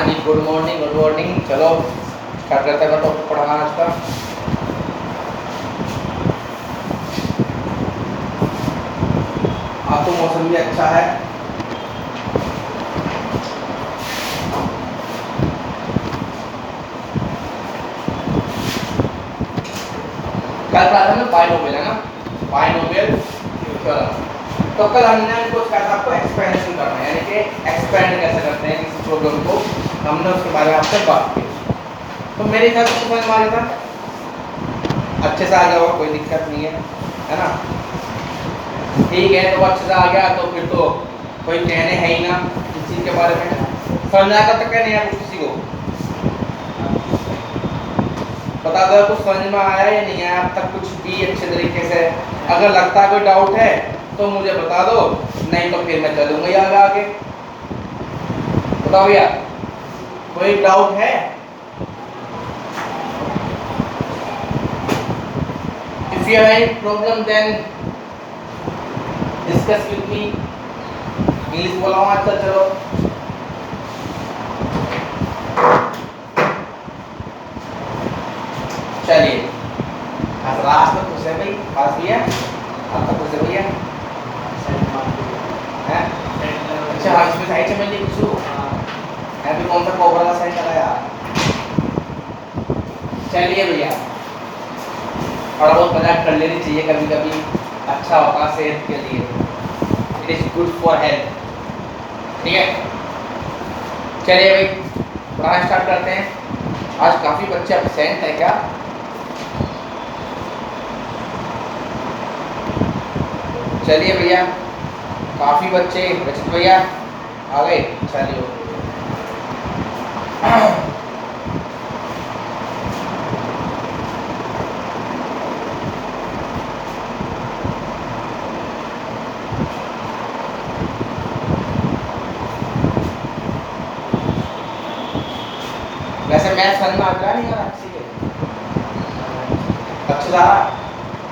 हाँ जी, good morning good morning. चलो start करते हैं टॉपिक पढ़ाना आज का। आज तो मौसम भी अच्छा है। कल पढ़ा था ना बाइनोमियल, है ना, बाइनोमियल थ्योरम। तो कल हमने कुछ कहा था आपको एक्सपेंशन करना है, यानी कि एक्सपेंड कैसे करते हैं किसी प्रॉब्लम को, हमने उसके बारे में आपसे बात की। तो मेरे हिसाब से समझ में आ गया था, अच्छे से आ गया होगा, कोई दिक्कत नहीं है ना। ठीक है, तो अच्छे से आ गया तो फिर तो कोई कहने है ही ना इस चीज़ के बारे में। समझ आता तो कहने हैं कुछ किसी को बता दो कुछ समझ में आया या नहीं आया अब तक कुछ भी अच्छे तरीके से। अगर लगता है कोई डाउट है तो मुझे बता दो, नहीं तो फिर मैं चलूंगा ही आगे। बताओ भैया, कोई डाउट है? If you have any problem then discuss with me. English बोला हूँ आजकल। चलो चलिए, रात में खुश है भाई, पास भी है आपका, खुश है भैया हैं? अच्छा हाँ, इसमें साइड से मैं नहीं कुछ है भी, कौन सा कोबरा का साइड लगाया। चलिए भैया, थोड़ा बहुत मजाक कर लेनी चाहिए कभी कभी, अच्छा होता है सेहत के लिए, it is good for health. ठीक है, चलिए भाई पढ़ाना स्टार्ट करते हैं। आज काफ़ी बच्चे एब्सेंट है क्या? चलिए भैया, काफ़ी बच्चे, रचित भैया आ गए। चलिए वैसे मैथ समझ में आ रहा नहीं आ रहा किसी के? अच्छे सा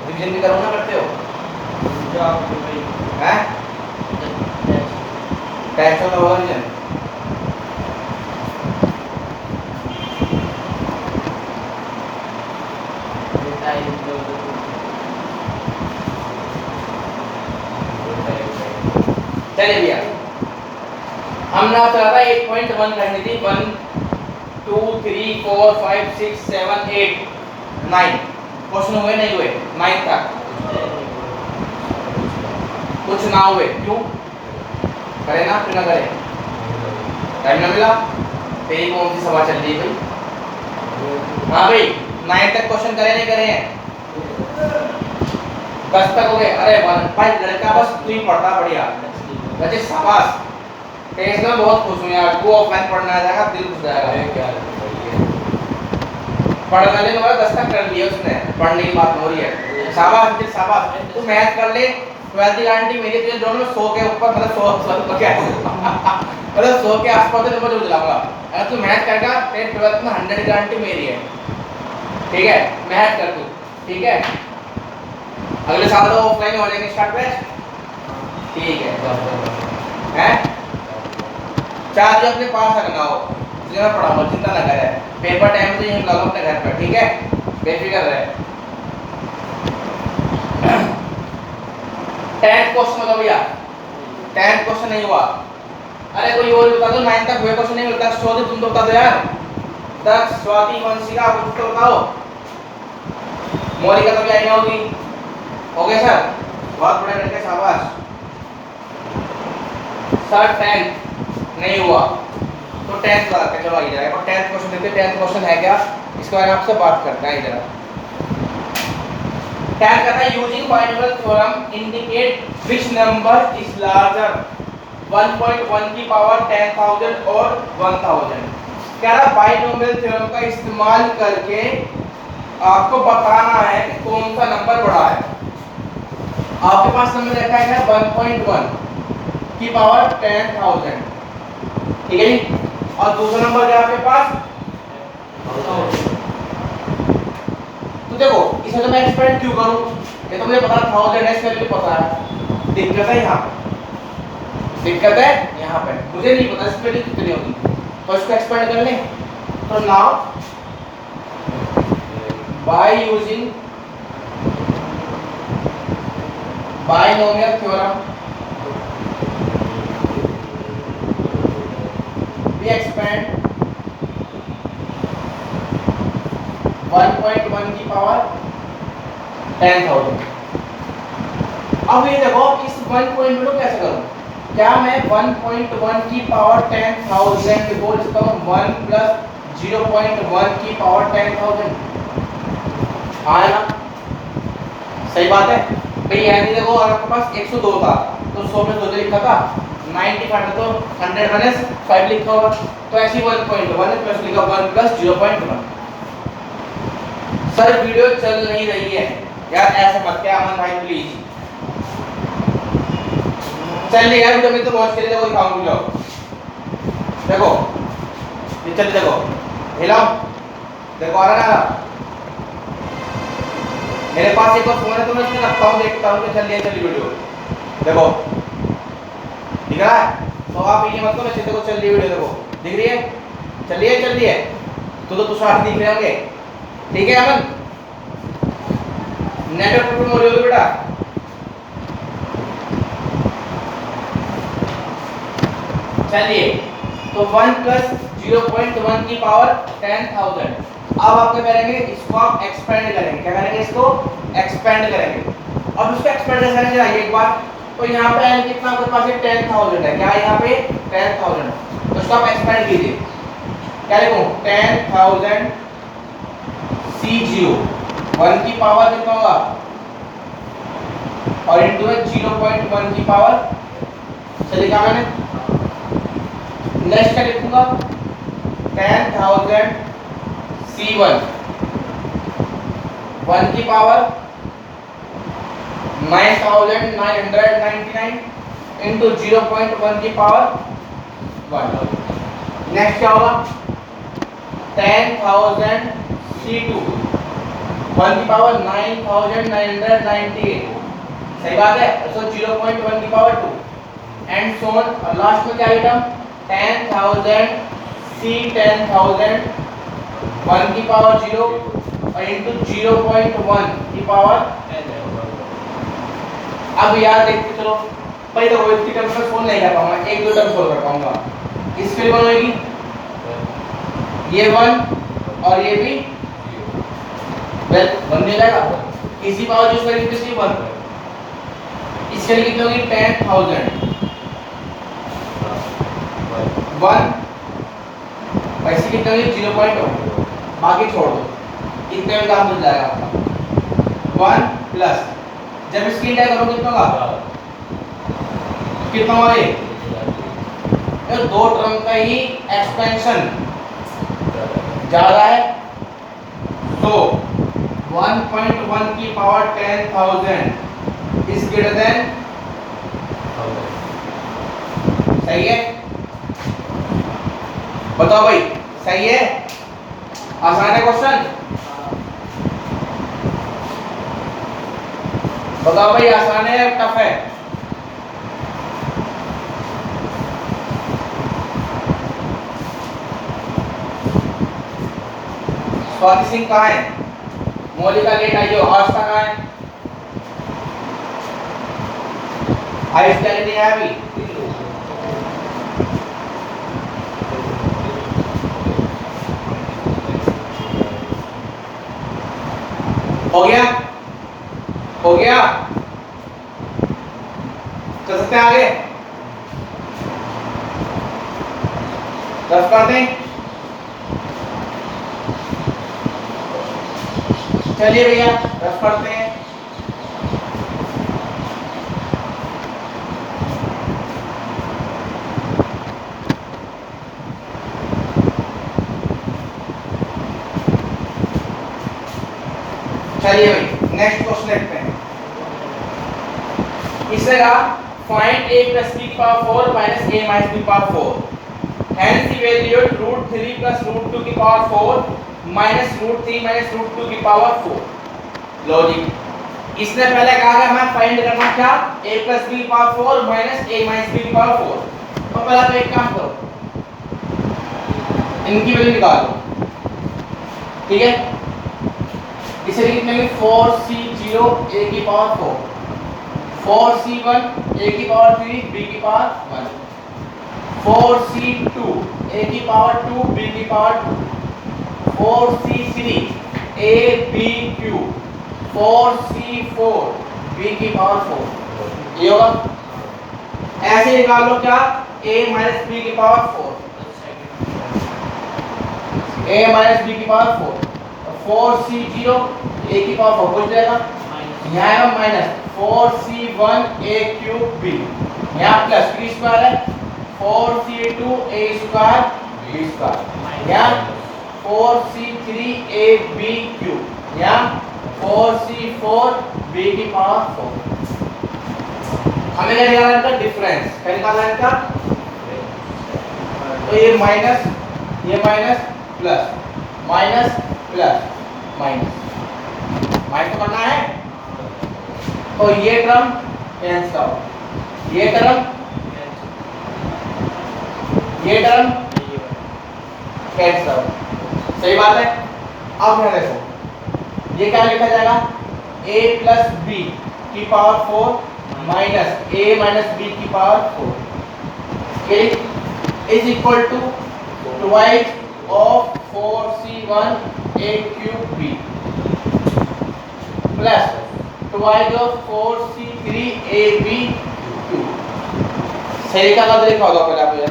रिवीजन भी करो ना, करते हो हैं? टेस्ट तो होगा रिवीजन। चलिए भैया, हमने आपसे कहा था 8.1 करनी थी। 1 2 3 4 5 6 7 8 9 क्वेश्चन हुए नहीं हुए? 9 तक कुछ ना हुए, क्यों? करे ना, क्यों ना करे? टाइम ना मिला? तेरी कौन सी सभा चल रही है भाई? हाँ भाई, 9 तक क्वेश्चन करे नहीं करे हैं? 10 तक हो गए। अरे भाई लड़का बस तू ही पढ़ता बढ़िया, वैसे शाबाश। टेस्ट में बहुत खुश हूँ यार, तू ऑफलाइन पढ़ना आ जाएगा, दिल खुश जाएगा। पढ़ना ले तो 10 तक कर लिया उसने, पढ़ने की बात हो रही है। शाबाश शाबाश, तू मैथ कर ले। 12th की गारंटी मेरी, तुझे दोनों में 100 के ऊपर, मतलब 100 क्या मतलब 100 के आसपास तो मुझे बुलाऊंगा। अगर तू मैथ करेगा तेरे 12th में 100 की गारंटी मेरी है। ठीक है, मैथ कर तू, ठीक है? अगले साल तो ऑफलाइन हो जाएंगे स्टार्ट बैच। ठीक है हैं? चार्ज अपने पास रखना हो, तुझे मैं पढ़ाऊंगा, चिंता ना करे। पेपर टाइम तो यहीं बुला लो अपने घर पर, ठीक है? बेफिक्र रहे। 10th क्वेश्चन बताओ भैया, 10th क्वेश्चन नहीं हुआ? अरे कोई और बता दो, 9 तक हुए क्वेश्चन नहीं मिलता। स्वाति तुम तो बता दो यार, दक्ष स्वाति वंशिका कुछ तो बताओ। मौलिका तो भी आई नहीं होगी। हो गए सर, बहुत बड़े लड़के, शाबाश सर। 10th नहीं हुआ तो 10th लगा के चलो इधर आए। 10th क्वेश्चन देखते हैं, 10th क्वेश्चन है क्या, इसके बारे में आपसे बात करते हैं। इधर 10th कहता है using binomial theorem indicate which number is larger 1.1 की पावर 10,000 और 1000। कह रहा बाइनोमियल थ्योरम का इस्तेमाल करके आपको बताना है कि कौन सा नंबर बड़ा है। आपके पास नंबर रखा है 1.1 की पावर 10,000, ठीक है जी? और दूसरा नंबर क्या आपके पास? तो देखो इसमें तो मैं एक्सपेंड क्यों करूं, ये तो मुझे पता है 1000 है, इसका मुझे पता है। दिक्कत है यहाँ पे, दिक्कत है यहाँ पे, मुझे नहीं पता स्पेलिंग कितनी होगी। तो इसको एक्सपेंड कर लें। तो now by using binomial theorem we expand 1.1 की पावर 10,000। अब ये देखो इस 1 पॉइंट को कैसे करूं? क्या मैं 1.1 की पावर 10,000 को लिखता हूं 1 प्लस 0.1 की पावर 10,000? आया ना? सही बात है भाई। यानी देखो अगर आपके पास 102 था तो 100 में 2 लिखा था, 95 तो 100 माइनस 5 लिखा होगा। तो ऐसी 1.1 प्लस लिखा 1 प्लस 0.1। सर वीडियो चल नहीं रही है यार, ऐसे मत क्या अमन भाई प्लीज। चल रही है वीडियो में तो वॉच करिए। देखो दिखाऊंगी जाओ, देखो ये चल, देखो हिलाओ, देखो आ रहा ना। मेरे पास एक और फोन है तो मैं इसमें रखता हूँ, देखता हूँ कि चल रही वीडियो। देखो दिख रहा है? तो आप ये मत करो वैसे, देखो चल रही वीडियो, देखो दिख रही है, चल रही है तो साथ दिख रहे होंगे। ठीक है अमन, नेटवर्क प्रॉब्लम हो रही होगी बेटा। चलिए तो 1 प्लस 0.1 की पावर 10,000। अब आप क्या करेंगे? इसको आप एक्सपेंड करेंगे। क्या करेंगे? इसको एक्सपेंड करेंगे। अब इसको एक्सपेंड कैसे करेंगे आइए एक बार। तो यहाँ पे n कितना आपके पास है? 10,000 है। क्या यहाँ पे 10,000? तो इसको आप एक्सपेंड कीजिए। क्या लिखूं? 10,000 C0 1 की पावर कितना होगा और इनटू है 0.1 की पावर। चलिए क्या मैंने नेक्स्ट क्या लिखूंगा? 10,000 C1 1 की पावर 9,999 इंटू 0.1 की पावर 1। नेक्स्ट क्या होगा? 10,000 C2 1 की पावर 9,998। सही बात है। सो 0.1 की पावर 2 एंड सो ऑन। और लास्ट में क्या आइटम? 10,000 C10,000 1 की पावर 0 और इंटू 0.1 की पावर। अब यार देखते चलो, पहले तो इतनी टर्म में सोल्व नहीं कर पाऊंगा, एक दो टर्म सोल्व कर पाऊंगा। इसके लिए बनेगी ये 1 और ये भी वेल 1 मिल जाएगा। इसी पावर यूज करेंगे किसी 1। इसके लिए कितनी होगी? 10,000 1 वैसे कितने होगी? 0.1, बाकी छोड़ दो, इतने में काम मिल जाएगा आपका। 1 प्लस जब इसकी इंटा करो कितना होगा? कितना होगा? ये दो टर्म का ही एक्सपेंशन ज्यादा है। तो 1.1 की पावर 10,000 इज ग्रेटर देन, सही है? बताओ भाई, सही है? आसान है क्वेश्चन? बताओ भाई, आसान है या टफ है? स्वाति सिंह कहाँ है? मौलिका लेट आई हो। आस्था कहाँ है? आयुष क्या नहीं है अभी? हो गया? हो गया? चल सकते हैं आगे? रफ कर दें? चलिए भैया रफ करते हैं। चलिए भाई नेक्स्ट क्वेश्चन देखते हैं। इससे कहा फाइंड a प्लस b की power 4 minus a minus b की power 4। Hence evaluate root 3 plus root 2 की power 4 minus root 3 minus root 2 की पावर 4। लॉजिक इसने पहले कहा कि हमें फाइंड करना क्या? a प्लस b की power 4 minus a minus b की पावर 4। तो पहले तो एक काम करो, इनकी वैल्यू निकालो, ठीक है। इसे लिखेंगे 4c0 a की पावर 4, 4c1 a की पावर 3 b की पावर 1, 4c2 a की पावर 2 b की power 2, 4c3 a b cube, 4c4 b की पावर 4। ये होगा। ऐसे निकाल लो क्या, a माइनस b की पावर 4, a माइनस b की पावर 4, 4c0 a की पावर 4 कुछ जाएगा, यहाँ है minus 4c1 a cube b, यहाँ प्लस b स्क्वायर है 4c2 a square b square, यहाँ 4c3 a b क्यूब, यहाँ 4c4 b की पावर 4। हमें क्या निकालना है इनका डिफरेंस, क्या निकालना है इनका, तो ये minus plus minus plus minus minus तो करना है, तो ये टर्म कैंसिल आउट, ये टर्म कैंसिल आउट, सही बात है। अब यहाँ देखो ये क्या लिखा जाएगा, a प्लस बी की power 4 minus a minus b की power 4 is equal to twice of 4c1 a cube b plus twice of 4c3 a b cube. सही का मतलब लिखा होगा पहले आप ये।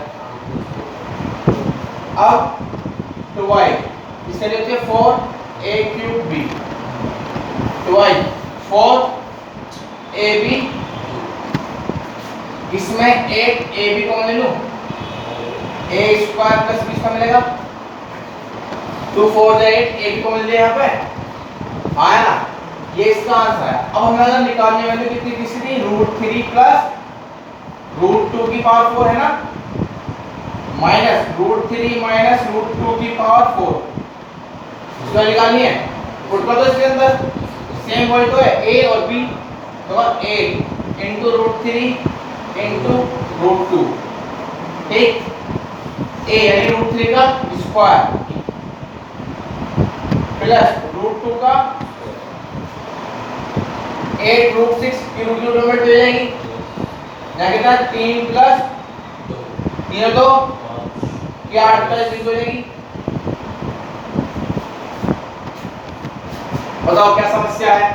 अब ट्वाइस इससे लेते 4 a cube b, twice 4 a b, इसमें 8 a b कॉमन ले लूं, a स्क्वायर प्लस b इसका मिलेगा 2 4 8 a b कॉमन ले यहाँ पे आया ना, ये इसका आंसर है। अब हमें निकालने वाली कितनी थी, √3 प्लस √2 की पावर 4 है ना, माइनस √3 माइनस √2 की पावर 4, इसको निकालनी है। पुट कर दो इसके अंदर, सेम वही तो है a और b, तो 8 इंटू √3 इंटू √2, ठीक, a यानी √3 का स्क्वायर प्लस √2 का 8 √6 की रूट में हो जाएगी, यहाँ कितना 3 प्लस 3 तो 8 प्लस 3 हो जाएगी। बताओ क्या समस्या है,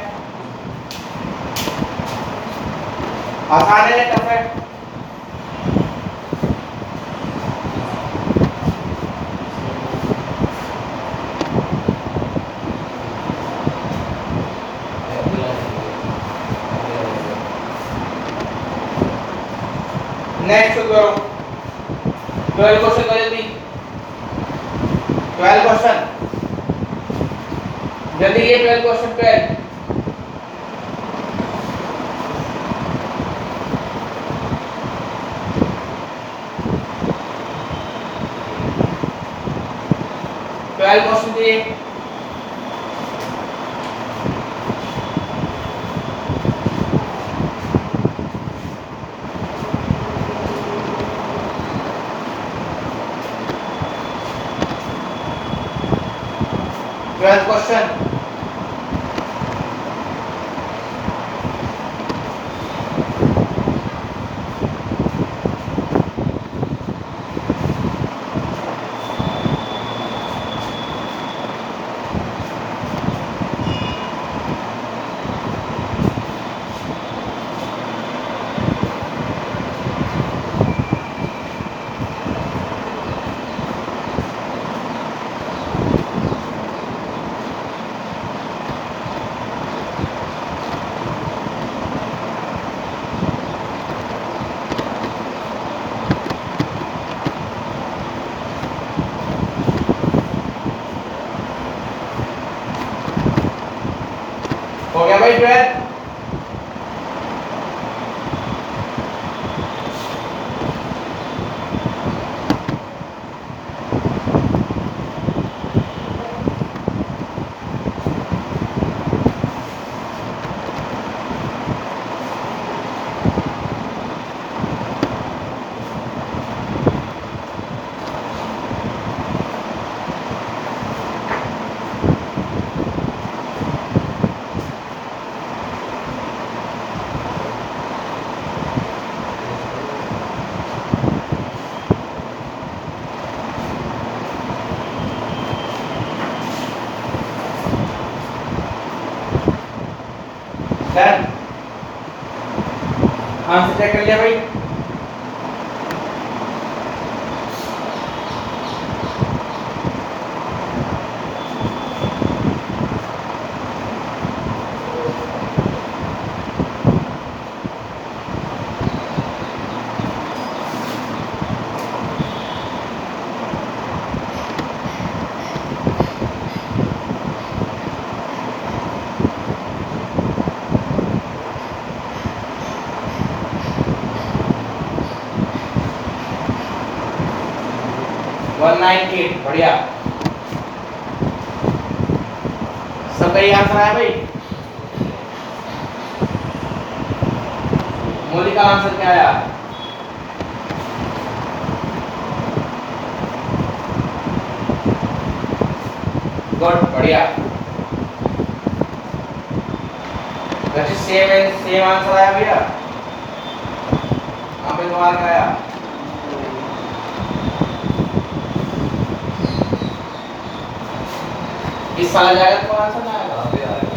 आसान है या टफ है? नेक्स्ट करो 12 क्वेश्चन करो जल्दी, 12 क्वेश्चन जल्दी, ये 12 क्वेश्चन 12 क्वेश्चन दिए, क्वेश्चन डन। आंसर चेक कर लिया भाई। वन 198 बढ़िया। सबका ये आंसर आया भाई। मोदी का आंसर क्या आया? गुड बढ़िया। वैसे सेम आंसर आया भैया। आप पे तुम्हारा क्या आया? इस साल जाएगा तो आंसर ना आएगा। अभी आएगा।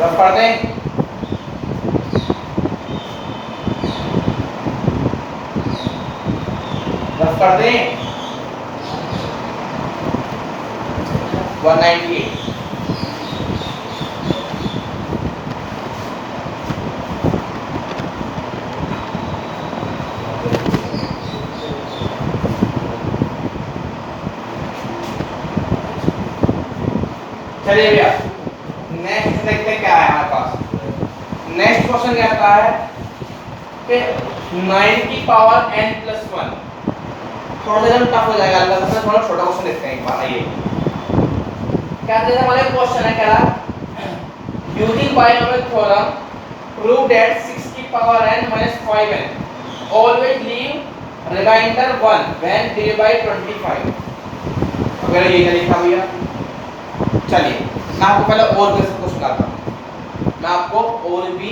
रफ पढ़ दें। रफ कर दें। 198। चलिए भैया नेक्स्ट देखते हैं क्या है हमारे पास। नेक्स्ट क्वेश्चन क्या आता है कि 9 की पावर n प्लस 1। थोड़ा सा टफ हो जाएगा, अल्लाह से थोड़ा छोटा क्वेश्चन देखते हैं एक बार। आइए क्या दे हमारा क्वेश्चन है, क्या using binomial theorem prove that 6 की power n minus 5n always leave remainder 1 when divided by 25। अगर ये क्या लिखा भैया? चलिए मैं आपको पहले और बेसिक क्वेश्चन कराता हूँ। मैं आपको और भी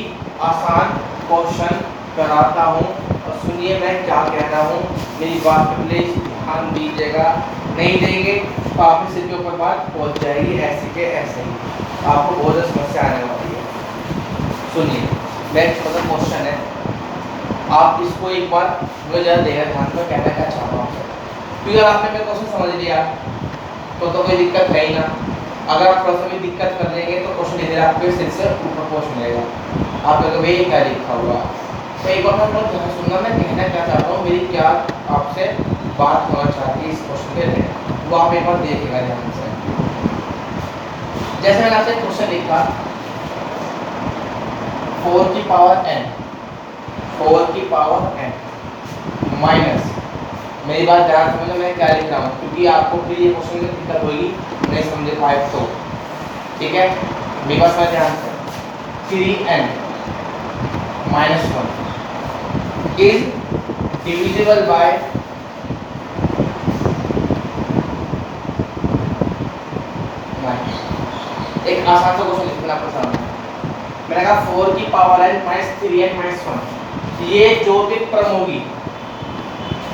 आसान क्वेश्चन कराता हूँ और सुनिए मैं क्या कह रहा हूँ, मेरी बात पे प्लीज ध्यान दीजिएगा। नहीं देंगे तो आपके सिर के ऊपर बात पहुँच जाएगी ऐसे के ऐसे ही, आपको बहुत ज़्यादा समस्या आने वाली है। सुनिए नेक्स्ट क्वेश्चन है, आप इसको एक बार मुझे ज़रा देगा ध्यान में कहना क्या चाह रहा हूँ, क्योंकि अगर आपने मेरा क्वेश्चन समझ लिया तो कोई दिक्कत है ही ना। अगर आप थोड़ा सा भी दिक्कत कर लेंगे तो क्वेश्चन इधर आपके सिर से ऊपर पहुंच मिलेगा। आप लोग भाई क्या लिखा हुआ, तो एक बार मैं ध्यान सुनना, मैं कहना क्या चाहता हूँ, मेरी क्या आपसे बात होना चाहती है इस क्वेश्चन के लिए, वो आप एक बार देखिएगा ध्यान से। जैसे मैंने आपसे क्वेश्चन लिखा 4 की पावर n, 4 की पावर n माइनस, मेरी बात ध्यान समझो मैं क्या लिख रहा हूँ, क्योंकि आपको फिर ये क्वेश्चन में दिक्कत होगी नहीं समझे पाए तो, ठीक है। मेरी बात में ध्यान से 3n minus 1 is divisible by एक आसान सा क्वेश्चन लिखना आपके सामने। मैंने कहा 4 की power n minus 3n minus 1, ये जो भी टर्म होगी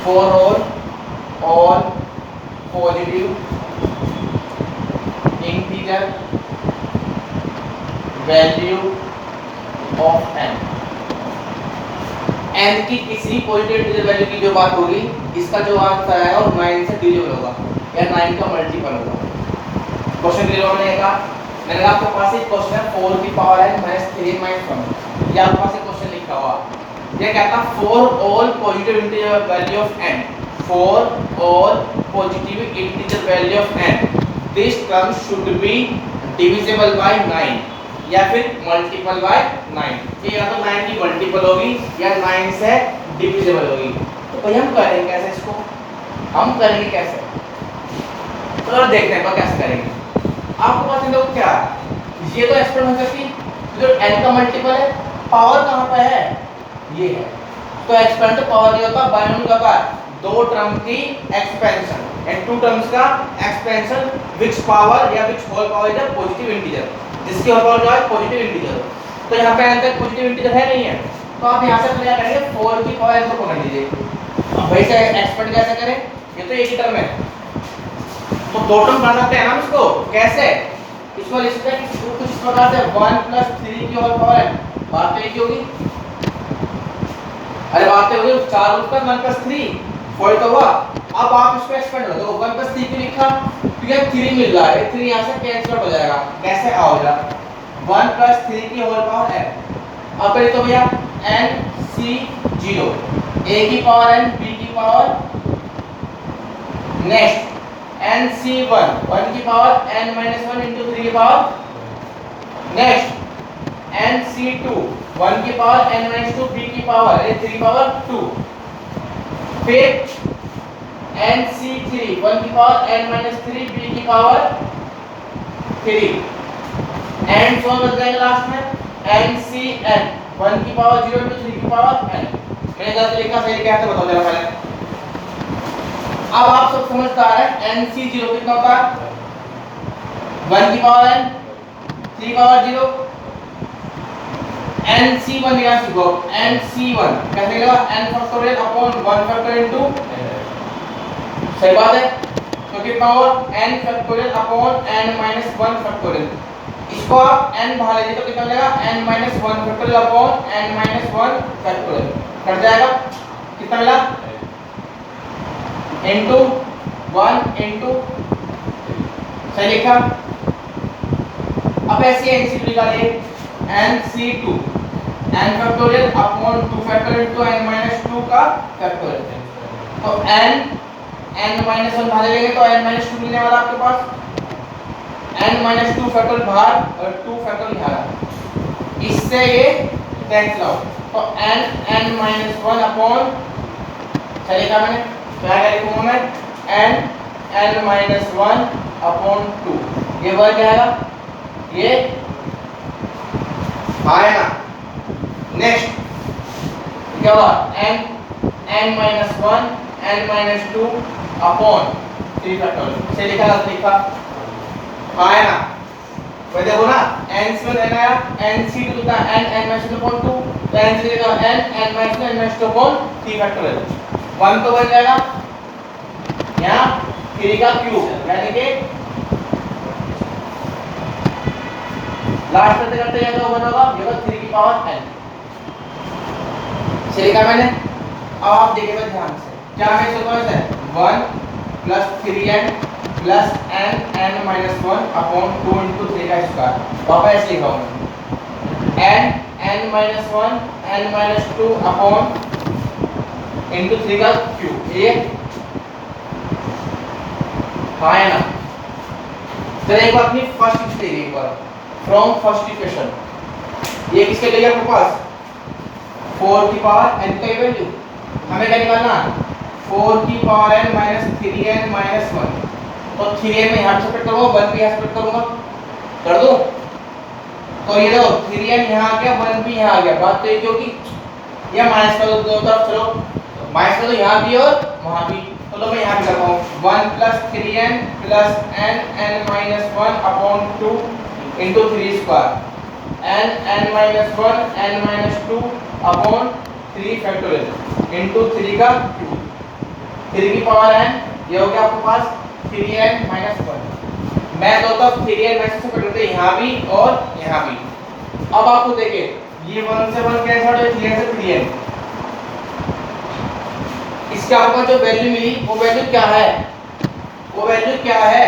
for all positive integer value of n, n की किसी पॉजिटिव इंटीजर वैल्यू की जो बात होगी, इसका जो आंसर आएगा वो 9 से डिविजिबल होगा या 9 का मल्टीपल होगा। क्वेश्चन क्लियर होने का मैंने कहा आपके पास एक क्वेश्चन है 4 की पावर n minus 3 minus 1, ये आपके पास एक क्वेश्चन लिखा हुआ, ये कहता है for all positive integer value of n, for all positive integer value of n this term should be divisible by 9 या फिर मल्टीपल बाय 9। ये या तो 9 की मल्टीपल होगी या 9 से डिविजिबल होगी। तो भाई हम करेंगे कैसे इसको, हम करेंगे कैसे, तो देखते हैं कैसे करेंगे। आपको पता है क्या, ये तो एक्सपेंड हो सकती जो n का मल्टीपल है, पावर कहाँ पे है, ये है, तो एक्सपेंड तो पावर नहीं होता, बाइनोमियल का होता है दो टर्म की एक्सपेंशन। एंड टू टर्म्स का एक्सपेंशन विच पावर या which whole power is a positive integer, जिसकी होल पावर जो है पॉजिटिव इंटीजर। तो यहाँ पे n तक पॉजिटिव इंटीजर है नहीं है, तो आप यहाँ से क्या करेंगे 4 की पावर n को पकड़ लीजिए। अब भाई से एक्सपेंड कैसे करें, ये तो एक ही टर्म है तो दो टर्म बना सकते हैं ना इसको। कैसे, इसको लिख सकते हैं कुछ इस प्रकार से 1 प्लस 3 की होल पावर n, बात तो एक ही होगी। अरे बात तो होगी 4 ऊपर 1 प्लस 3 4 तो हुआ। अब आप इसको एक्सपेंड कर दो, 1 प्लस 3 क्यों लिखा, क्योंकि 3 मिल रहा है, 3 यहाँ से कैंसिल आउट हो जाएगा। कैसे आओगे 1 प्लस 3 की होल पावर n। अब पहले तो भैया n c 0 a की पावर n b की पावर, नेक्स्ट n c 1 1 की पावर n minus 1 into 3 की पावर, नेक्स्ट n c 2 1 की पावर n minus 2 b की पावर 3 पावर 2, फिर n c 3 1 की पावर n minus 3 b की पावर 3, एंड सो बच जाएगा लास्ट में n c n 1 की पावर 0 into 3 की पावर n। मैंने गलत लिखा सही क्या है तो बताओ जरा पहले। अब आप सब समझदार हैं, n c 0 कितना होता है 1 की power n 3 power 0, n c 1 यहाँ से गो n c 1 कैसे मिलेगा n factorial upon 1 factorial into, सही बात है क्योंकि power n factorial upon n minus 1 factorial, इसको आप n बाहर लीजिए तो कितना मिलेगा n minus 1 factorial upon n minus 1 factorial, cut जाएगा कितना मिला इनटू 1 इनटू, सही लिखा। अब ऐसे एनसी निकालिए nc2 n factorial upon 2 factorial into n minus 2 का फैक्टोरियल, तो n minus 1 बाहर लेंगे तो n minus 2 मिलने वाला आपके पास, n minus 2 फैक्टोरियल बाहर और 2 फैक्टोरियल यहाँ, इससे ये कैंसिल आउट, तो n minus 1 अपॉन, चलेगा मैंने क्या लिखूंगा मैं n minus 1 अपॉन 2, ये वर्ग आएगा ये आएगा। नेक्स्ट क्या हुआ n minus 1 n minus 2 upon 3 factorial, से लिखा लिखा आया ना, वही देखो ना n से n आया n c 2 का n minus 2 अपॉन 2, तो n से लिखा n minus 2 अपॉन 3 फैक्टोरियल, 1 तो बन जाएगा यहाँ 3 का क्यूब, यानी कि लास्ट करते करते ये तो बनेगा ये 3 की पावर n, से लिखा मैंने। अब आप देखिएगा ध्यान से क्या मैं इसको कौन सा 1 plus 3n plus n minus 1 upon 2 into 3 का स्क्वायर, वापस लिखा हूँ n minus 1 n minus 2 upon into 3 का क्यूब, ये हाँ है ना। चलिए एक बार अपनी फर्स्ट इक्वेशन देखिए एक बार, फ्रॉम फर्स्ट इक्वेशन, ये किसके लिए आपके पास 4 की पावर n का वैल्यू हमें क्या निकालना है 4 की power n minus 3n minus 1, तो 3n में यहाँ सेपरेट करूँगा 1 भी यहाँ सेपरेट करूँगा, कर दूँ तो ये देखो 3n यहाँ आ गया 1 भी यहाँ आ गया, बात तो एक होगी, ये माइनस कर दो दोनों तरफ, चलो माइनस कर दो यहाँ भी और वहाँ भी, तो लो मैं यहाँ भी करता हूँ 1 plus 3n plus n minus 1 upon 2 into 3 square n minus 1 n minus 2 upon 3 factorial into 3 का क्यूब, 3 की पावर n, ये हो गया आपके पास 3n minus 1, मैं दो तरफ 3n minus से करते हैं यहाँ भी और यहाँ भी। अब आपको देखिए ये 1 से 1 कैंसिल आउट, 3n से 3n, इसके आपको जो वैल्यू मिली वो वैल्यू क्या है, वो वैल्यू क्या है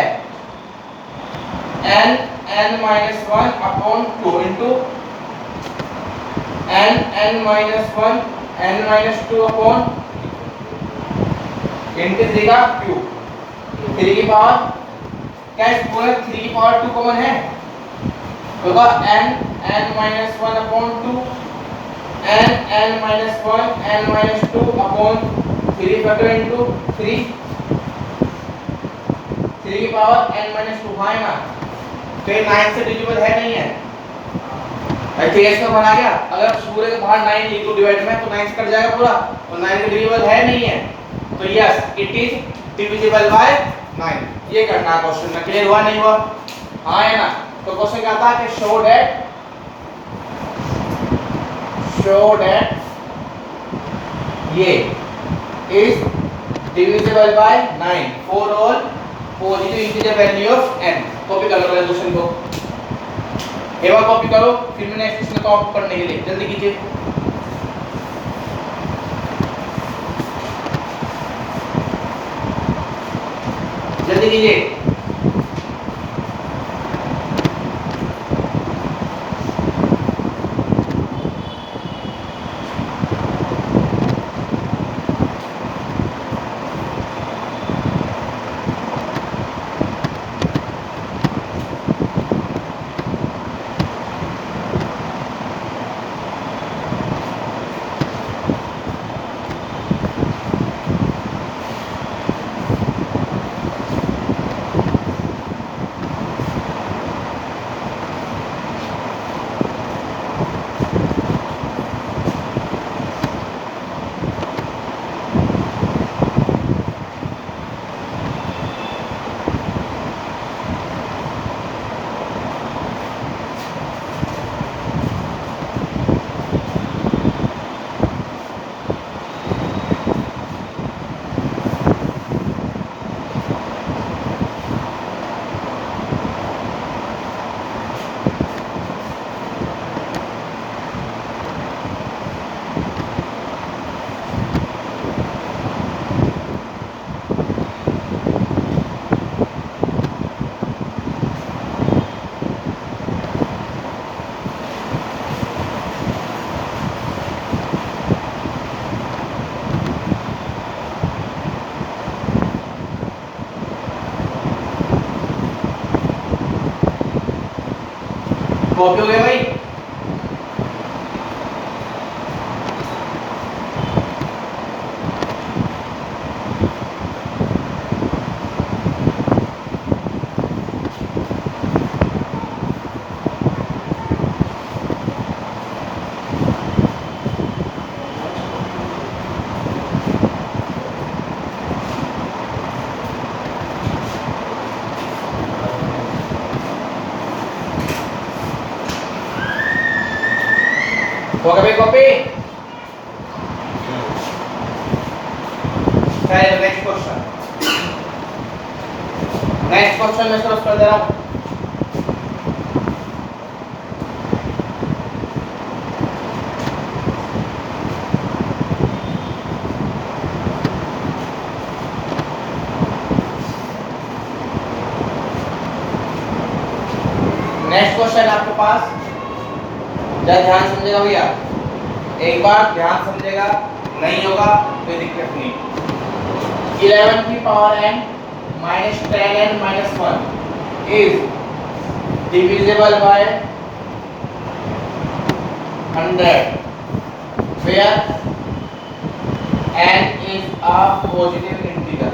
n minus 1 upon 2 into n minus 1 n minus 2 upon into 3 का क्यूब, 3 की पावर क्या है पूरा 3 की पावर 2 कॉमन है, होगा n minus 1 upon 2 n minus 1 n minus 2 upon 3 factor into 3 की पावर n minus 2 है ना, तो ये 9 से डिविजिबल है नहीं है भाई, 3 में बना गया, अगर पूरे के बाहर 9 लिख दो डिवाइड में तो 9 से कट जाएगा पूरा, और 9 का डिविजिबल है नहीं है, तो yes it is divisible by 9। ये करना है क्वेश्चन में। क्लियर हुआ नहीं हुआ? हाँ है ना? तो क्वेश्चन क्या था कि शो दैट ये is divisible by 9 for all positive integer value of n। Copy कर लो पहले क्वेश्चन को, एक बार कॉपी करो, फिर मैं नेक्स्ट क्वेश्चन को आउट करने के लिए जल्दी कीजिए। जल्दी कीजिए। कॉपी हो गया भाई? हो गया भाई कॉपी? चलिए नेक्स्ट क्वेश्चन। नेक्स्ट क्वेश्चन मैं सॉल्व कर दे रहा हूं। नेक्स्ट क्वेश्चन आपके पास, जरा ध्यान समझेगा भैया, एक बार ध्यान समझेगा, नहीं होगा कोई दिक्कत नहीं। 11 की power n minus 10n minus 1 is divisible by 100 where n is a positive integer।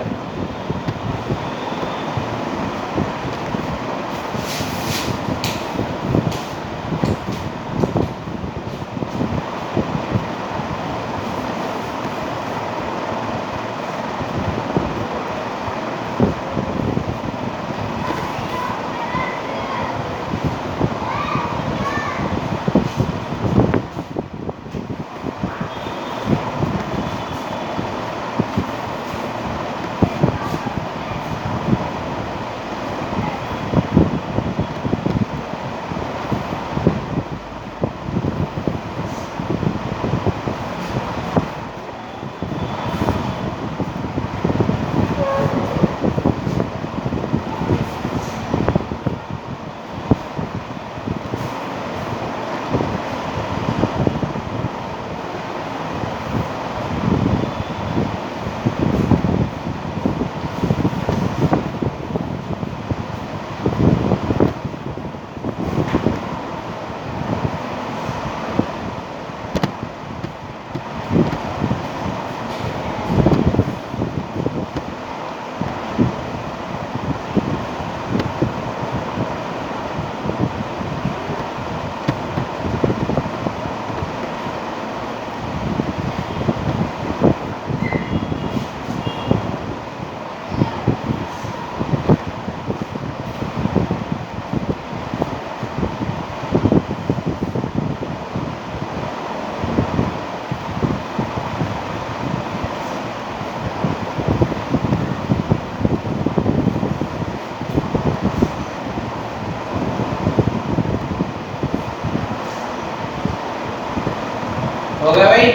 हो गया भाई?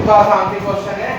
तो आसान सी क्वेश्चन है।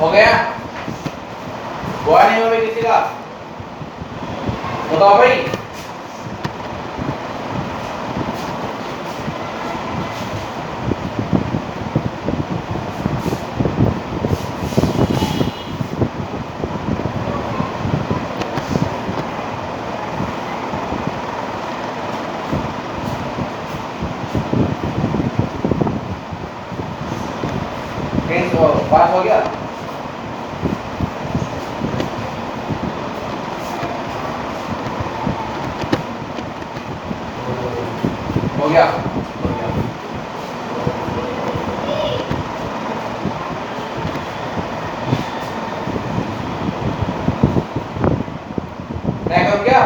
हो गया? हुआ नहीं हुआ भाई किसी का? बताओ भाई। पास हो गया? हो गया? मैं करूँ क्या?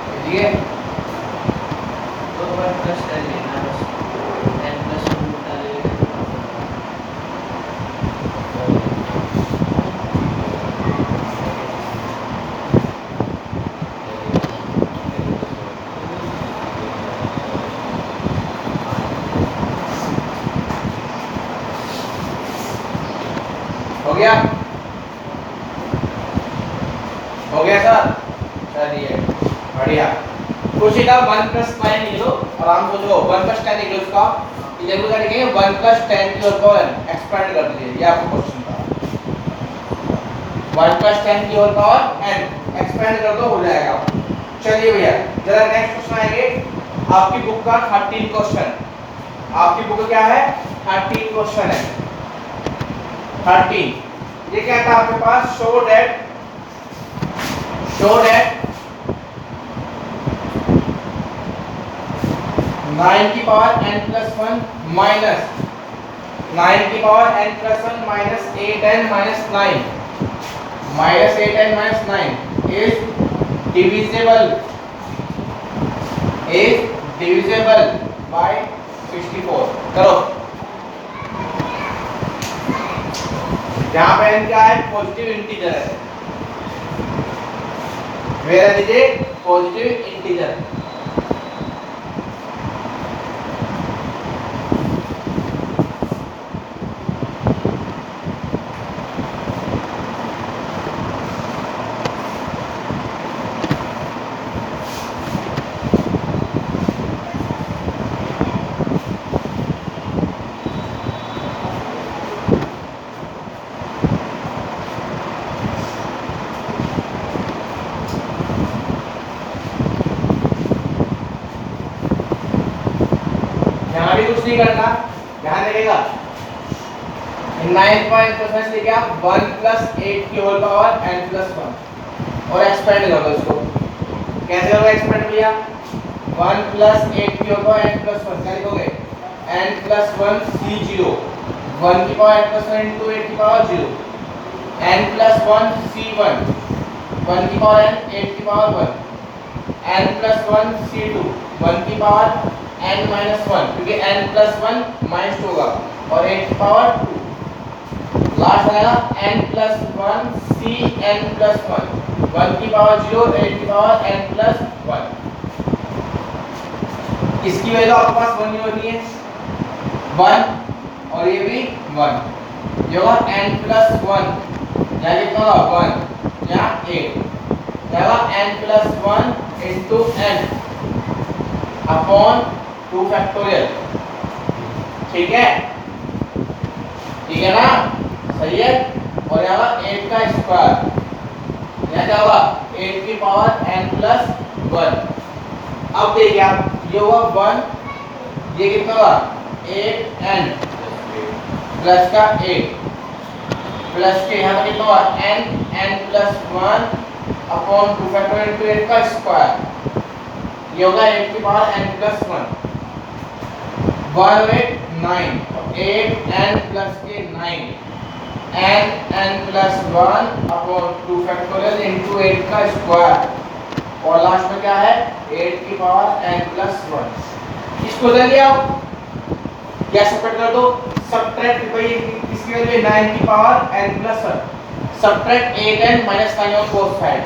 कीजिए। तो 1 प्लस 10 लेना बस, 10 प्लस 1 बता देगा। हो गया? हो गया सर? चलिए बढ़िया। कुछ सीधा 1 प्लस 9 लिख लो, आराम से जो 1 प्लस 10 लिख लो उसका। ये जरूर करेंगे 1 प्लस 10 की और पावर एक्सपेंड कर दीजिए, ये आपका क्वेश्चन था। 1 प्लस 10 की और पावर n एक्सपेंड कर दो, हो जाएगा। चलिए भैया जरा नेक्स्ट क्वेश्चन आएंगे। आपकी बुक का 13 क्वेश्चन, आपकी बुक क्या है? 13 क्वेश्चन है। 13 ये क्या था आपके पास? शो दैट 9 की पावर n प्लस 1 माइनस 9 की power n plus 1 minus 8n minus 9 minus 8n minus 9 is divisible by 64। करो। यहाँ पे n क्या है? पॉजिटिव इंटीजर है। Where is a positive integer. यहाँ भी कुछ नहीं करना, ध्यान रखिएगा। 9 पॉइंट प्लस लिखे आप 1 प्लस 8 की होल पावर n प्लस 1 और एक्सपेंड कर दो इसको। कैसे होगा एक्सपेंड भैया? 1 प्लस 8 की होल पावर n प्लस 1 क्या लिखोगे? n प्लस 1 c0 1 की पावर n प्लस 1 इंटू 8 की पावर 0 n प्लस 1 c1 1 की पावर n 8 की पावर 1 n प्लस 1 c2 1 की पावर n माइनस 1 क्योंकि n प्लस 1 माइनस 2 होगा और 8 की पावर 2 लास्ट आएगा n plus 1 c n plus 1 1 की पावर 0 8 की पावर n प्लस 1। इसकी वैल्यू आपके पास 1 ही होनी है 1 और ये भी 1। ये होगा n प्लस 1 यहाँ कितना होगा 1 यहाँ 8 जाएगा n plus 1 into n upon 2 factorial. ठीक है ना, सही है। और यहाँ 8 का स्क्वायर, यहाँ क्या होगा 8 की पावर n प्लस 1। अब देखिए आप, ये हुआ 1, ये कितना हुआ 8n प्लस का 8 प्लस के यहाँ कितना हुआ n plus 1 upon 2 factorial into 8 का स्क्वायर, ये होगा 8 की power n plus 1 1 8 9 8n plus के 9 n plus 1 upon 2 factorial into 8 का स्क्वायर, और लास्ट में क्या है 8 की पावर n प्लस 1। इसको ले लिया क्या सब्ट्रैक्ट कर दो, सब्ट्रैक्ट भाई किसकी वैल्यू 9 की power n plus 1, subtract 8n minus 9 on both side,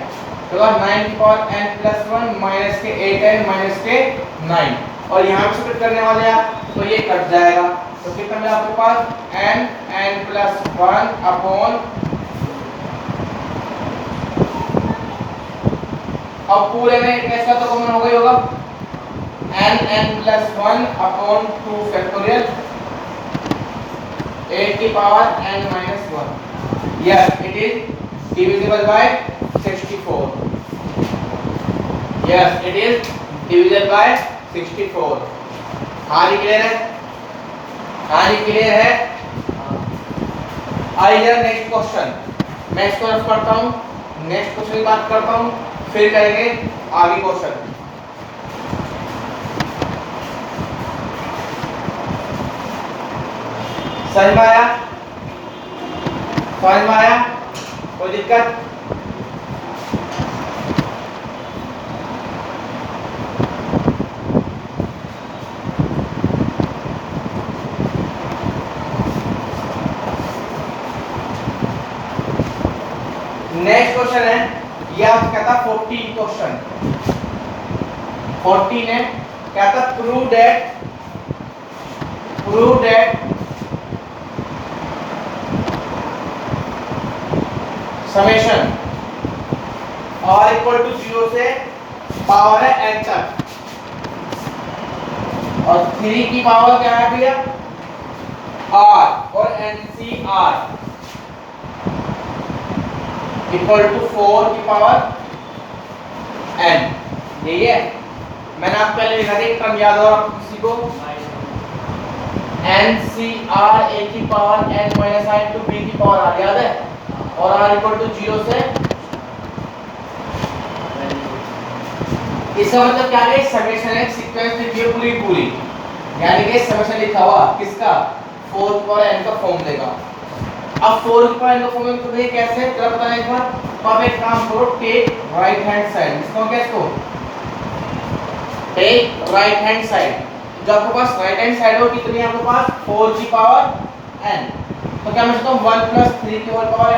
तो 9 की पावर n प्लस 1 माइनस के 8n माइनस के 9, और यहाँ पे सब्ट्रैक्ट करने वाले आप तो ये कट जाएगा, तो कितना मिला आपके पास n प्लस 1 अपॉन, अब पूरे में कैसा तो कॉमन हो गई होगा n प्लस 1 अपॉन 2 फैक्टोरियल 8 की power n minus 1। Yes it is divisible by 64। Yes it is divisible by 64। हाँ ये क्लियर है, हाँ ये क्लियर है। आइए नेक्स्ट क्वेश्चन, मैं इसको रफ करता हूँ, नेक्स्ट क्वेश्चन की बात करता हूँ, फिर करेंगे आगे क्वेश्चन। समझ में आया, समझ में आया, कोई दिक्कत? नेक्स्ट क्वेश्चन है, ये आपको कहता 14 क्वेश्चन 14 है, कहता prove that summation r equal to 0 से पावर है n तक, और 3 की पावर क्या है भैया r, और NCR इक्वल टू 4 की पावर n। यही है, मैंने आपको पहले लिखा था एक टर्म याद हो किसी को, NCR a की power n minus i into b की पावर r, याद है, और r इक्वल टू 0 से, इसका मतलब क्या है समेशन है, सीक्वेंस लिखी है पूरी, यानी कि समेशन लिखा हुआ किसका 4 की पावर n का फॉर्म देगा। अब 4 की पावर n का फॉर्म तो देखिए कैसे, जरा बताना एक बार। तो आप एक काम करो, टेक राइट हैंड साइड, इसको क्या, इसको टेक राइट हैंड साइड, जो आपके पास राइट हैंड साइड हो कितनी है आपके पास 4 की पावर n, तो क्या मैं सोचता हूं 1 प्लस 3 की होल पावर n।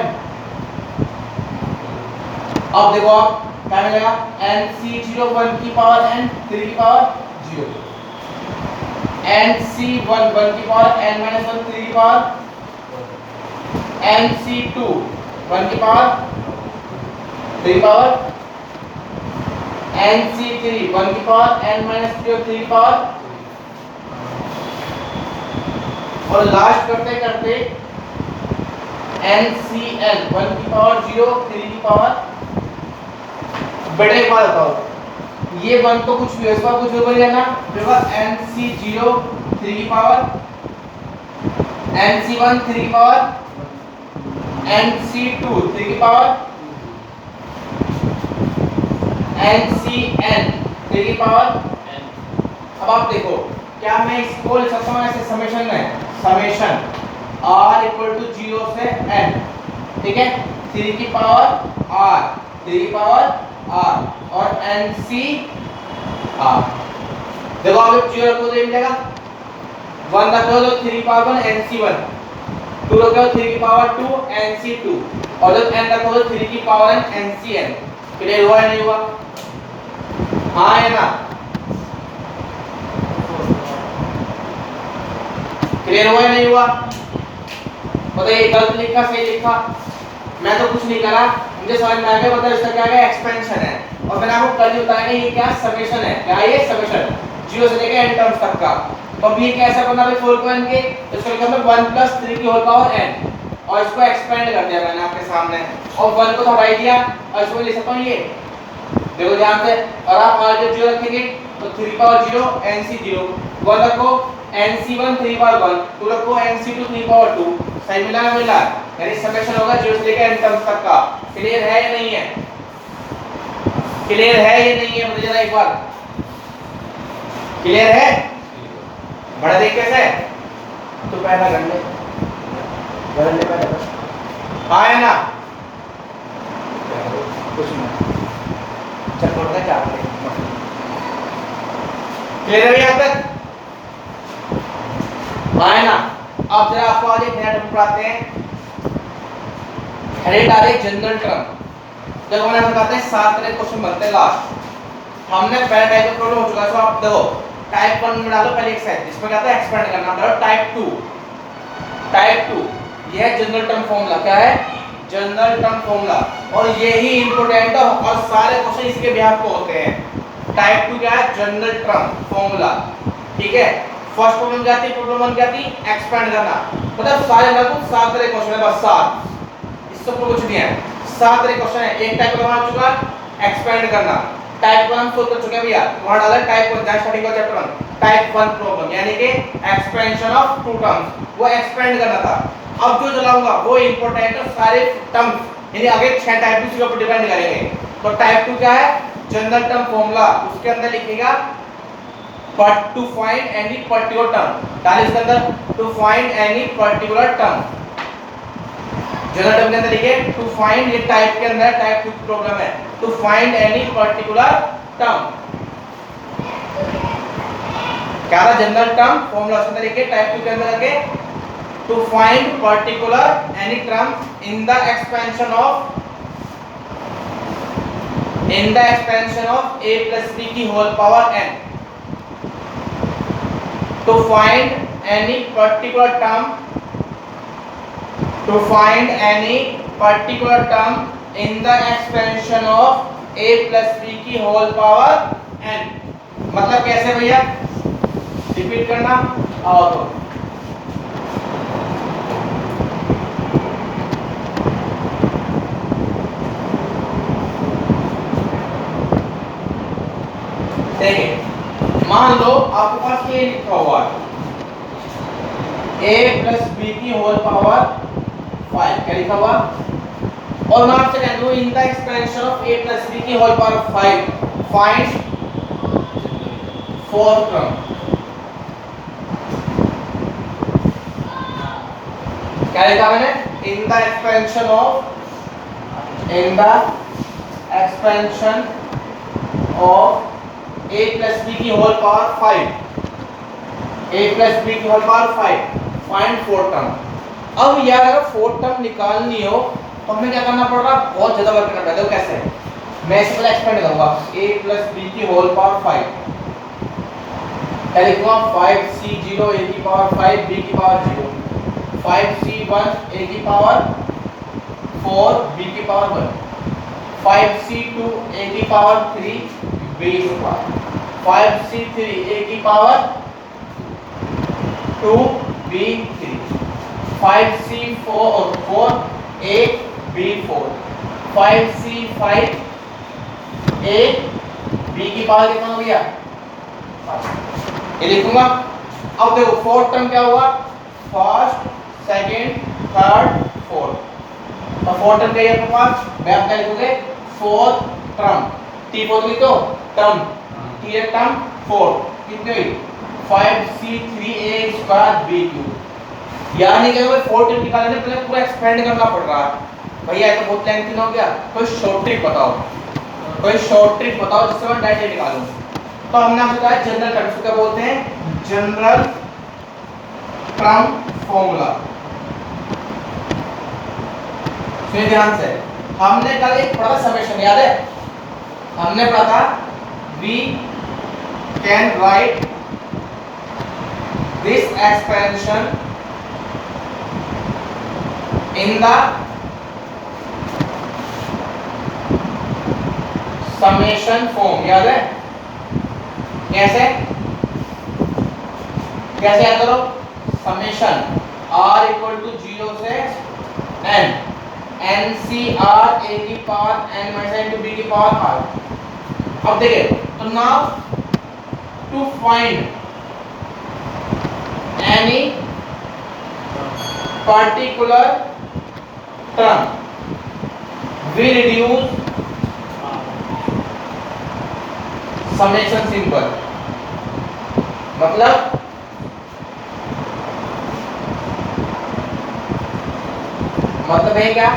अब देखो आप क्या मिलेगा NC0 1 की पावर n 3 की पावर 0, NC1 1 की पावर n माइनस 1 3 की पावर, NC2 1 की पावर 3 की पावर, NC3 1 की पावर n माइनस 3 और 3 की पावर, और लास्ट करते करते NCN 1 की पावर 0 3 की पावर। बेटा एक बात बताओ, ये 1 तो कुछ भी है, इसका कुछ ऊपर जाना होगा NC0 3 की पावर, NC1 3 की पावर, NC2 3 की पावर, NCN 3 की पावर। अब आप देखो क्या मैं इसको लिख सकता हूँ ऐसे समेशन में, समेशन r इक्वल टू 0 से n, ठीक है, 3 की पावर r 3 की पावर r और NC r। देखो आप जब 0 को दे मिलेगा 1 रखो तो 3 की पावर 1 NC1, 2 रखो तो 3 की पावर 2 NC2, और जब n रखो तो 3 की पावर n NCN। क्लियर हुआ या नहीं हुआ? हाँ है ना, क्लियर हुआ या नहीं हुआ? बताइए गलत लिखा सही लिखा? मैं तो कुछ नहीं करा, मुझे समझ में आ गया, मतलब इसका क्या है एक्सपेंशन है। और मैंने आपको कल ही बताया कि ये क्या समेशन है, क्या ये समेशन 0 से लेकर n टर्म्स तक का। तो अब ये कैसे बना भाई 4 को n के, तो इसको लिखा हमने 1 + 3 की होल पावर n और इसको एक्सपेंड कर दिया मैंने आपके सामने और 1 को तो हटा ही दिया और इसको लिख सकता हूं ये, देखो ध्यान से, और आप आगे 0 रखेंगे तो 3 पावर 0 nc0, 1 रखो nc1 3 पावर 1, 2 रखो nc2 3 पावर 2, सही मिला ना मिला, यानी समेशन होगा 0 से लेकर n टर्म्स तक का। क्लियर है या नहीं है, क्लियर है या नहीं है, मुझे जरा एक बार क्लियर है, बड़ा तरीके से तो पहला कर ले पहले हाँ है ना, कुछ नहीं चल पड़ता है क्या क्लियर है यहाँ तक, हाँ है ना। अब जरा आपको आज एक नया टर्म पढ़ाते हैं, हेडेड आ रही जनरल टर्म। जब हमारे बताते हैं 7 तरह के क्वेश्चन बनते हैं लास्ट, हमने पहला टाइप का प्रॉब्लम हो चुका है, तो आप देखो टाइप 1 में डालो पहले एक्सरसाइज, इसमें क्या था एक्सपेंड करना, डालो टाइप 2, टाइप 2 ये है जनरल टर्म फॉर्मूला, क्या है जनरल टर्म फॉर्मूला, और यही इंपॉर्टेंट है और सारे क्वेश्चन इसके बिहाफ पे होते हैं। टाइप 2 क्या है जनरल टर्म फॉर्मूला, ठीक है। फर्स्ट प्रॉब्लम क्या थी, प्रॉब्लम 1 क्या थी एक्सपेंड करना, मतलब सारे लगभग 7 तरह के क्वेश्चन है, बस 7, इससे कुछ नहीं है, 7 तरह के क्वेश्चन है। एक टाइप का बना चुका एक्सपेंड करना, टाइप 1 हम सोल्व कर चुके हैं भैया, वहां डाला टाइप 1 स्टार्टिंग का चैप्टर 1 टाइप 1 प्रॉब्लम, यानी कि एक्सपेंशन ऑफ टू टर्म्स, वो एक्सपेंड करना था। अब जो चलाऊंगा वो इंपॉर्टेंट है, सारे टर्म्स यानी आगे 6 टाइप इसके ऊपर डिपेंड करेंगे। तो टाइप 2 क्या है जनरल टर्म फॉर्मूला, उसके अंदर लिखेगा but to find any particular term, डाल इसके अंदर to find any particular term, general term के अंदर लिखे टू फाइंड, ये टाइप के अंदर टाइप 2 प्रॉब्लम है, to find any particular term, क्या था जनरल टर्म फॉर्मूला, उसके अंदर लिखे टाइप 2 के अंदर लगे to find particular any term in the expansion of a plus b की whole power n, to find any particular term in the expansion of a plus b की whole power n, मतलब कैसे भैया repeat करना, आओ तो देखिए, मान लो आपके पास ये लिखा हुआ है a plus b की होल पावर 5, क्या लिखा हुआ, और मैं आपसे कह दूं in the expansion of a plus b की whole power 5 find fourth term, क्या लिखा मैंने in the expansion of a plus b की whole power 5, a plus b की whole power 5 find fourth term. अब यार अगर फोर्थ टर्म निकालनी हो तो हमें क्या करना पड़ेगा, बहुत ज्यादा वर्क करना पड़ेगा। देखो कैसे, मैं इसे पहले एक्सपेंड करूंगा a plus b की होल पावर 5, क्या लिखूंगा 5c0 a की पावर 5 b की पावर 0, 5c1 a की पावर 4 b की पावर 1, 5c2 a की पावर 3 b की पावर, 5c3 a की power 2 b3, 5c4 a b4, 5c5 a b की पावर कितना हो गया, ये लिखूंगा। अब देखो फोर्थ टर्म क्या हुआ, फर्स्ट सेकंड थर्ड फोर्थ, तो फोर्थ टर्म क्या है आपके पास, मैं आप क्या लिखोगे फोर्थ टर्म, टी फोर्थ लिख दो टर्म, टी एक टर्म फोर्थ कितनी हुई 5c3a² b3, यानी कि अगर फोर्थ टर्म निकालने पहले पूरा एक्सपेंड करना पड़ रहा है भैया, ये तो बहुत लेंथी हो गया, कोई शॉर्ट ट्रिक बताओ, कोई शॉर्ट ट्रिक बताओ जिससे मैं डायरेक्ट निकालूं। तो हमने आपको बताया जनरल टर्म, क्या बोलते हैं जनरल टर्म फॉर्मूला। सुनिए ध्यान से, हमने कल एक पढ़ा समेशन, याद है हमने पढ़ा था we can write this expansion in the summation form, याद है कैसे कैसे याद करो, समेशन r इक्वल टू 0 से n n c r a की power n minus n to b की पावर r। अब देखिए तो now to find any particular term we reduce summation symbol, मतलब है क्या,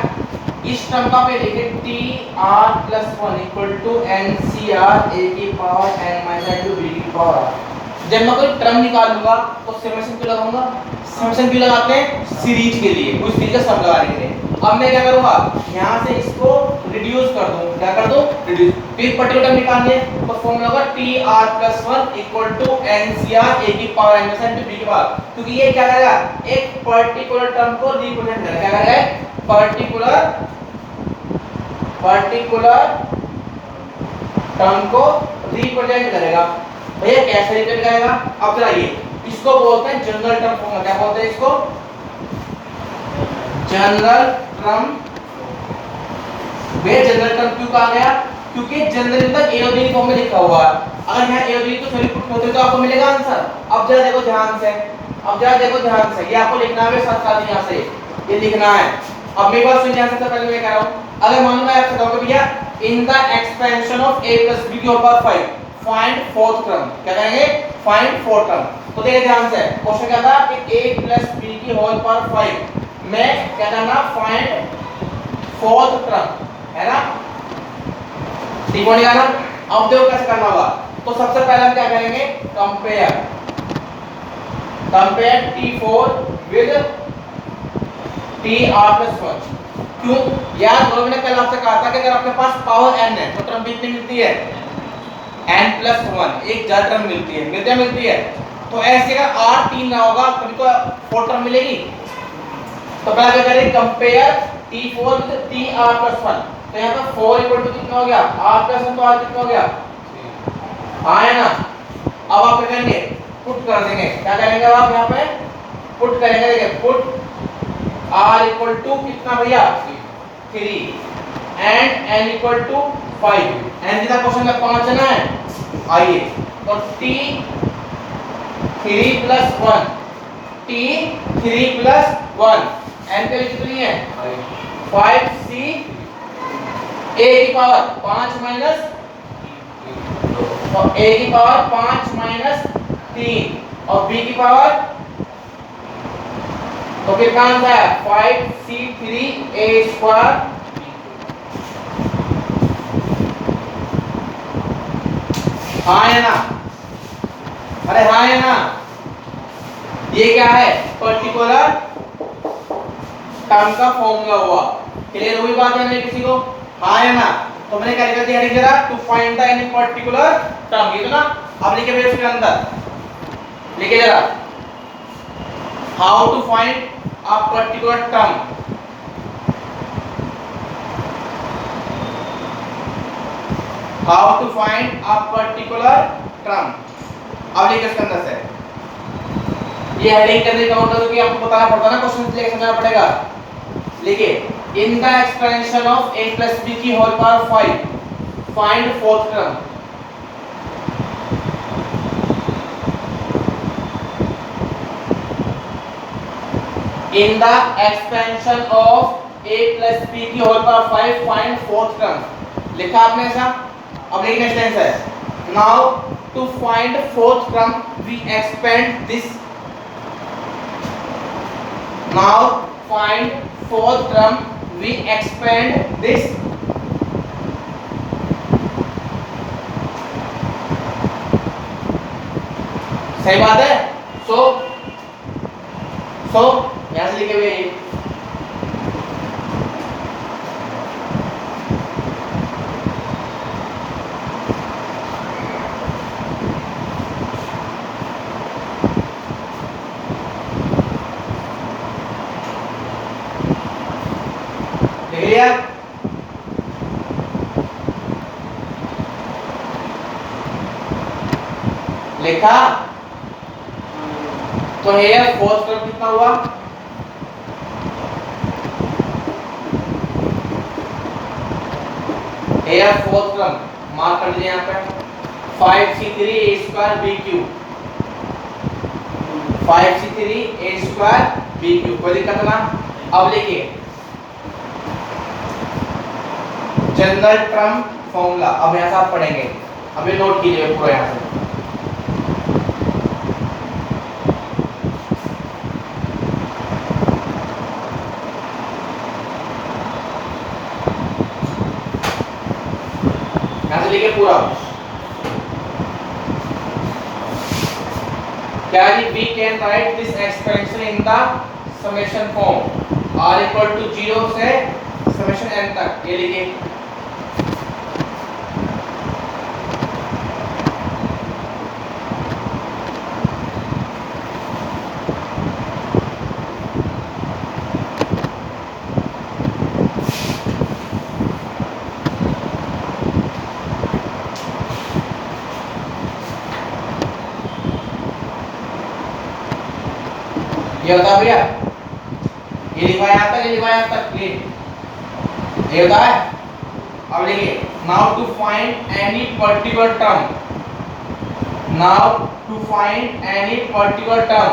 इस टर्म का पे लिखे T R plus one equal to n C r a की power n minus n to b की पावर आर। जब मैं कोई टर्म निकालूंगा तो समेशन क्यों लगाऊंगा, समेशन क्यों लगाते हैं, सीरीज के लिए, उस सीरीज का सम लगाने के लिए। अब मैं क्या करूंगा, यहां से इसको रिड्यूस कर दूं, क्या कर दूं, रिड्यूस। फिर पर्टिकुलर निकालने तो फॉर्मूला होगा T R plus one equal to n C r a की power n minus n to b की पावर, क्योंकि ये क्या करेगा, एक पर्टिकुलर टर्म को रिप्रेजेंट करेगा, क्या करेगा, पर्टिकुलर टर्म को रिप्रेजेंट करेगा। भैया कैसे रिप्रेजेंट करेगा, अब चलिए इसको बोलते हैं जनरल टर्म फॉर्म, क्या बोलते हैं इसको, जनरल टर्म। वे जनरल टर्म क्यों कहा गया, क्योंकि जनरल तक ए और बी फॉर्म में लिखा हुआ है, अगर यहाँ ए और बी को सॉरी पुट होते तो आपको मिलेगा आंसर। अब जरा देखो ध्यान से, ये आपको लिखना है साथ साथ यहाँ से ये लिखना है। अब मेरी बात सुनिए, सबसे पहले मैं कह रहा हूँ, अगर मान लो मैं आपसे कहूँ भैया इन the expansion of a plus b की पावर 5 फाइंड फोर्थ टर्म, क्या करेंगे, फाइंड फोर्थ टर्म। तो देखिए ध्यान से, क्वेश्चन क्या था कि a plus b की होल पावर 5 में क्या करना, फाइंड फोर्थ टर्म, है ना, ठीक हो निकालना। अब देखो कैसे करना होगा, तो सबसे पहले हम क्या करेंगे, compare t4 with tr plus 1। क्यों यार, दोनों मैंने कल आपसे कहा था कि अगर आपके पास पावर n है तो टर्म कितनी मिलती है, n plus 1, एक जड़ टर्म मिलती है। तो ऐसे अगर r 3 ना होगा तभी तो 4 टर्म मिलेगी। तो पहले क्या करें, compare t4 with tr plus 1। तो यहाँ पर 4 इक्वल टू कितना हो गया, r plus 1, तो r कितना हो गया, हाँ है ना। अब आप क्या करेंगे, पुट कर देंगे, क्या करेंगे आप यहाँ पे पुट करेंगे, देखिए पुट r इक्वल टू कितना भैया 3 and n equal to 5, n कितना क्वेश्चन में 5 है ना, आइए तो t3 प्लस 1 n के लिए कितनी है 5c a की पावर 5 माइनस a की पावर 5 माइनस 3 और b की पावर, तो फिर कहां आंसर है 5c3a स्क्वायर। हाँ है ना, अरे हाँ है ना, ये क्या है, पर्टिकुलर टर्म का फॉर्मूला हुआ। क्लियर हुई बात है, नहीं किसी को, हाँ है ना। तो मैंने क्या लिखा दिया जरा, to find the any particular term, ये तो ना। अब लिखे मेरे उसके अंदर लिखे जरा, how to find a particular term, how to find a particular term। अब लिखिए इसके अंदर से, ये हेडिंग करने का मतलब कि आपको बताना पड़ता है ना, क्वेश्चन लेके समझना पड़ेगा। लिखिए in the expansion of a plus b की whole power 5 find fourth term. In the expansion of a plus b की whole power 5 find fourth term, लिखा आपने ऐसा। अब लिखिए नेक्स्ट टेंस है, now to find fourth term we expand this, now find fourth term we expand this। सही बात है। सो यहां से लिखे हुए ये लिख लिया। लिखा। तो हेयर फोर्थ टर्म कितना हुआ? हेयर फोर्थ टर्म मार्क कर दीजिए यहाँ पे 5c3 a square b cube 5c3 a square b cube। कोई दिक्कत ना? अब लिखिए जनरल टर्म फॉर्मूला। अब यहाँ से आप पढ़ेंगे, अभी नोट कीजिए पूरा यहाँ से। यहाँ से लिखिए पूरा। क्या जी? we can write this expression in the summation form r equal to 0 से summation n तक। ये लिखिए ये होता है भैया, ये लिखा है यहाँ तक, ये लिखा है यहाँ तक, ये होता है। अब लिखिए now to find any particular term, now to find any particular term,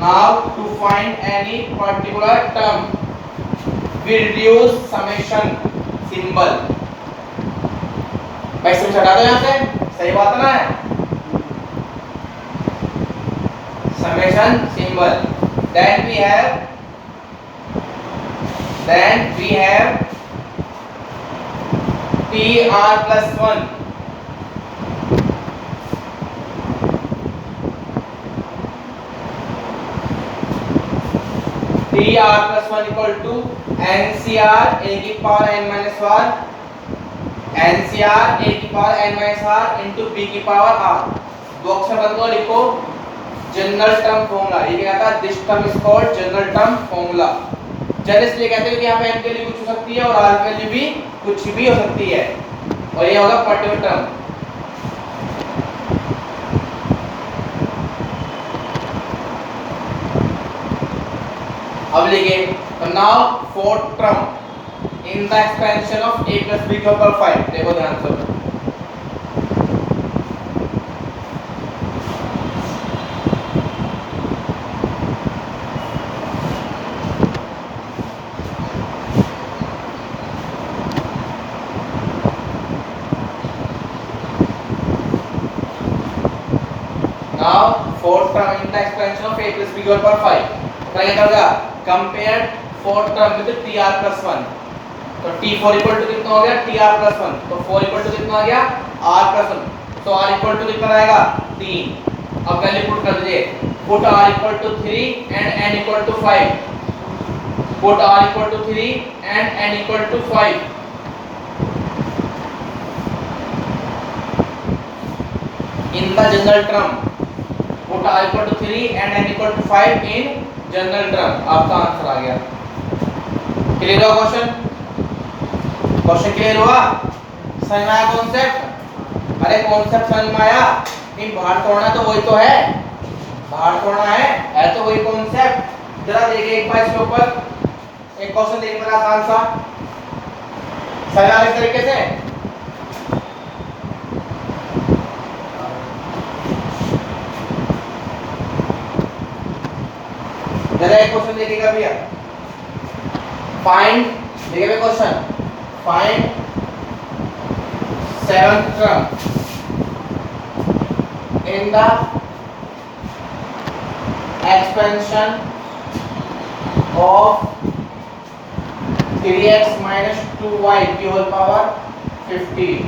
now to find any particular term will use summation symbol. भाई समेशन हटा दो यहाँ से, सही बात है ना? summation symbol, then we have tr plus 1 tr plus 1 equal to ncr a की power n minus r ncr a की power n minus r into b की पावर r। बॉक्स में बंद करो, लिखो जनरल टर्म फॉर्मूला। ये क्या था? This term is called general term formula. General इसलिए कहते हैं कि यहाँ पे n के लिए कुछ हो सकती है और r के लिए भी कुछ भी हो सकती है, और ये होगा पर्टिकुलर टर्म। अब लिखिए now fourth term in the expansion of a plus b के ऊपर 5। देखो ध्यान से, now fourth term in the expansion of a plus b over 5। क्या करेगा? Compare fourth term with tr plus 1। तो t4 इक्वल टू कितना हो गया? tr plus 1। तो 4 इक्वल टू कितना आ गया? r plus 1। तो r इक्वल टू कितना आएगा? 3। अब वैल्यू पुट कर दीजिए, put r equal to 3 and n equal to 5। Put r equal to 3 and n equal to 5। in the general term, put r equal to 3 and n equal to 5 in general term। आपका answer आ गया। Clear हुआ question? Question clear हुआ? समझ में आया concept? अरे concept समझ में आया? इन बाहर तोड़ना तो वही तो है, बाहर तोड़ना है तो वही कॉन्सेप्ट। जरा देखिए एक बार इसके ऊपर एक क्वेश्चन देखिए बड़ा आसान सा, समझ आ इस तरीके से। जरा एक क्वेश्चन देखिएगा भैया, फाइंड, देखिए question, find seventh term in the expansion of 3x minus 2y की whole power 15।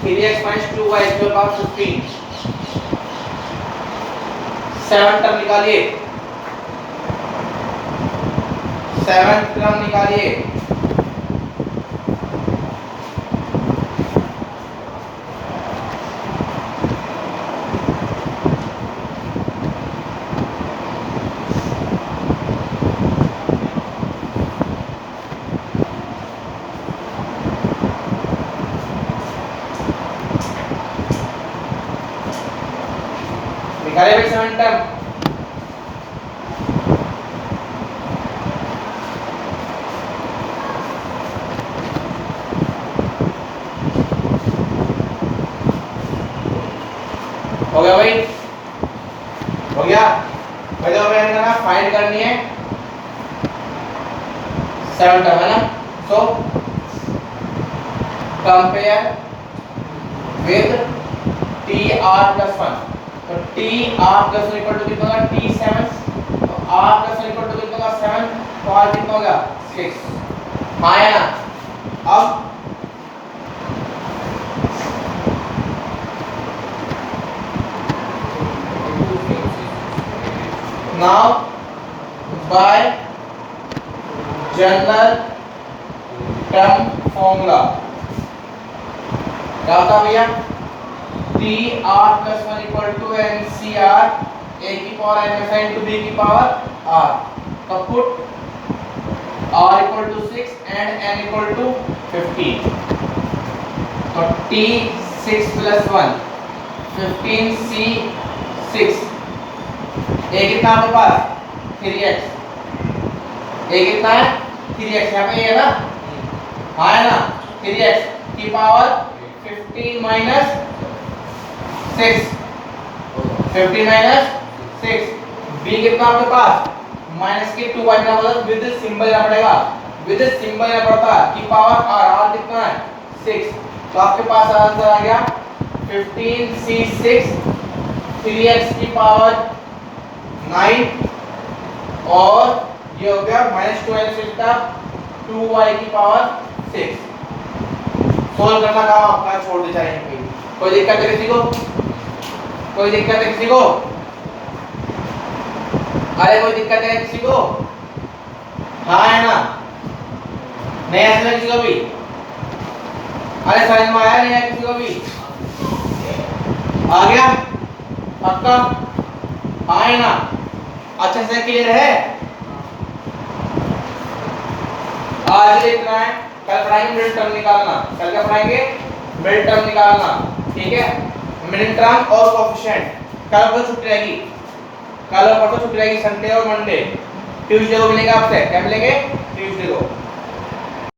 3x minus 2y की होल पावर 15। सेवन टर्म निकालिए, सेवंथ टर्म निकालिए। निकाले भाई 7 टर्म। हो गया भाई, हो गया भाई। तो मैंने करना फाइंड करनी है 7 टर्म है ना। So compare with TR+1। तो TR+1 इक्वल टू कितना होगा T7। तो R+1 इक्वल टू कितना होगा 7। तो R कितना होगा 6। हाँ है ना। अब now by general term formula क्या होता है भैया, TR+1 equal to NCR A की पावर MSI इंटू B की पावर R। तो put R equal to 6 and N equal to 15। तो T6 प्लस 1 15C6 A कितना आपके पास 3x। A कितना है 3x, यहाँ पे ये है ना, हाँ है ना 3x की पावर 15 माइनस 6 B कितना आपके पास माइनस के 2 आना पड़ेगा, विद सिंबल लेना पड़ेगा, विद सिंबल लेना पड़ता है की पावर r कितना है 6। तो आपके पास आंसर आ गया 15C6 3x की पावर 9 और ये हो गया -12 का 2y की पावर 6। सोल्व करना काम आपका, छोड़ दे चाहिए। कोई दिक्कत है किसी को, कोई दिक्कत है किसी को, अरे कोई दिक्कत है किसी को, हाँ है ना, नहीं है किसी को भी, अरे समझ में आया नहीं है किसी को भी, आ गया पक्का, हाँ है ना, अच्छे से क्लियर है। आज इतना है, कल पढ़ाएंगे मिड टर्म निकालना, कल क्या पढ़ाएंगे मिड टर्म निकालना, ठीक है, मिड टर्म और कोएफिशिएंट। कल परसों छुट्टी रहेगी, कल और परसों छुट्टी रहेगी, संडे और मंडे। ट्यूसडे को मिलेंगे आपसे, क्या मिलेंगे ट्यूसडे को।